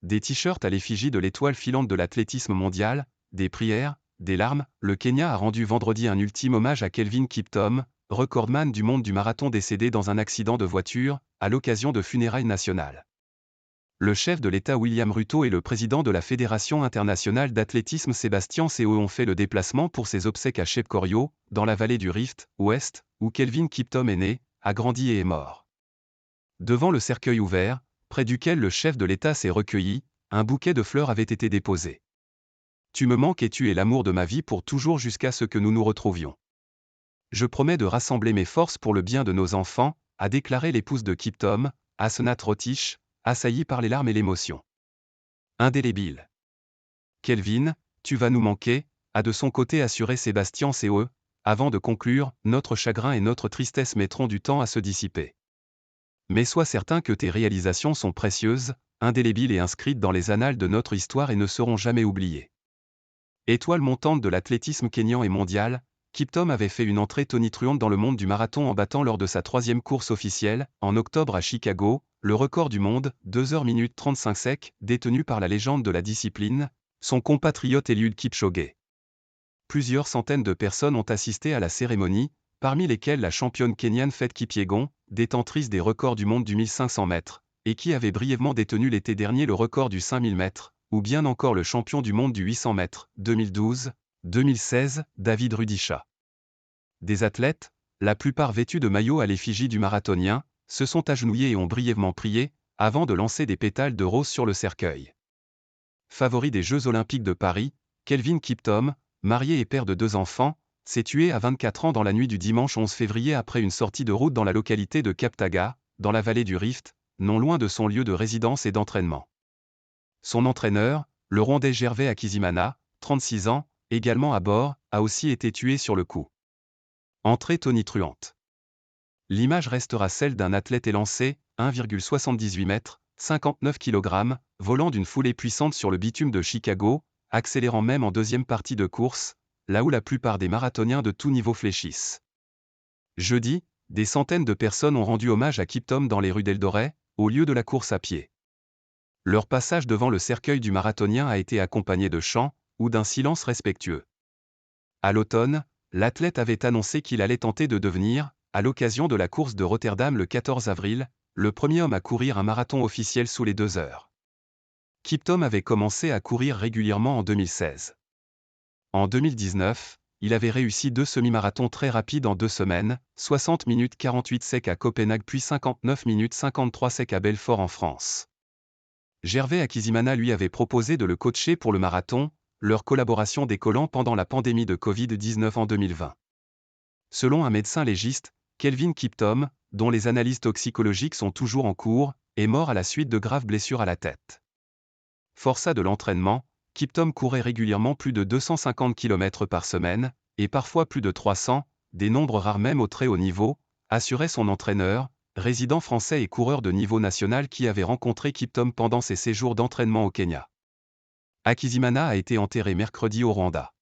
Des t-shirts à l'effigie de l'étoile filante de l'athlétisme mondial, des prières, des larmes, le Kenya a rendu vendredi un ultime hommage à Kelvin Kiptum, recordman du monde du marathon décédé dans un accident de voiture, à l'occasion de funérailles nationales. Le chef de l'État William Ruto et le président de la Fédération internationale d'athlétisme Sébastien Seo ont fait le déplacement pour ses obsèques à Chepkorio, dans la vallée du Rift, ouest, où Kelvin Kiptum est né, a grandi et est mort. Devant le cercueil ouvert, près duquel le chef de l'État s'est recueilli, un bouquet de fleurs avait été déposé. Tu me manques et tu es l'amour de ma vie pour toujours jusqu'à ce que nous nous retrouvions. Je promets de rassembler mes forces pour le bien de nos enfants, a déclaré l'épouse de Kiptum, Assenat Rotich, assaillie par les larmes et l'émotion. Indélébile. Kelvin, tu vas nous manquer, a de son côté assuré Sébastien Seo, avant de conclure, notre chagrin et notre tristesse mettront du temps à se dissiper. Mais sois certain que tes réalisations sont précieuses, indélébiles et inscrites dans les annales de notre histoire et ne seront jamais oubliées. Étoile montante de l'athlétisme kényan et mondial, Kiptum avait fait une entrée tonitruante dans le monde du marathon en battant lors de sa 3e course officielle, en octobre à Chicago, le record du monde, 2h 35 sec, détenu par la légende de la discipline, son compatriote Eliud Kipchoge. Plusieurs centaines de personnes ont assisté à la cérémonie, parmi lesquelles la championne kenyane Faith Kipyegon, détentrice des records du monde du 1500 mètres, et qui avait brièvement détenu l'été dernier le record du 5000 mètres, ou bien encore le champion du monde du 800 mètres, 2012, 2016, David Rudisha. Des athlètes, la plupart vêtus de maillots à l'effigie du marathonien, se sont agenouillés et ont brièvement prié, avant de lancer des pétales de rose sur le cercueil. Favori des Jeux Olympiques de Paris, Kelvin Kiptum, marié et père de 2 enfants, s'est tué à 24 ans dans la nuit du dimanche 11 février après une sortie de route dans la localité de Kaptaga, dans la vallée du Rift, non loin de son lieu de résidence et d'entraînement. Son entraîneur, le Rwandais Gervais Hakizimana, 36 ans, également à bord, a aussi été tué sur le coup. Entrée tonitruante. L'image restera celle d'un athlète élancé, 1,78 m, 59 kg, volant d'une foulée puissante sur le bitume de Chicago, accélérant même en deuxième partie de course, là où la plupart des marathoniens de tout niveau fléchissent. Jeudi, des centaines de personnes ont rendu hommage à Kiptum dans les rues d'Eldoret, au lieu de la course à pied. Leur passage devant le cercueil du marathonien a été accompagné de chants, ou d'un silence respectueux. À l'automne, l'athlète avait annoncé qu'il allait tenter de devenir, à l'occasion de la course de Rotterdam le 14 avril, le premier homme à courir un marathon officiel sous les 2 heures. Kiptum avait commencé à courir régulièrement en 2016. En 2019, il avait réussi 2 semi-marathons très rapides en 2 semaines, 60 minutes 48 sec à Copenhague puis 59 minutes 53 sec à Belfort en France. Gervais Hakizimana lui avait proposé de le coacher pour le marathon, leur collaboration décollant pendant la pandémie de Covid-19 en 2020. Selon un médecin légiste, Kelvin Kiptum, dont les analyses toxicologiques sont toujours en cours, est mort à la suite de graves blessures à la tête. Forçat de l'entraînement, Kiptum courait régulièrement plus de 250 km par semaine, et parfois plus de 300, des nombres rares même au très haut niveau, assurait son entraîneur, résident français et coureur de niveau national qui avait rencontré Kiptum pendant ses séjours d'entraînement au Kenya. Hakizimana a été enterré mercredi au Rwanda.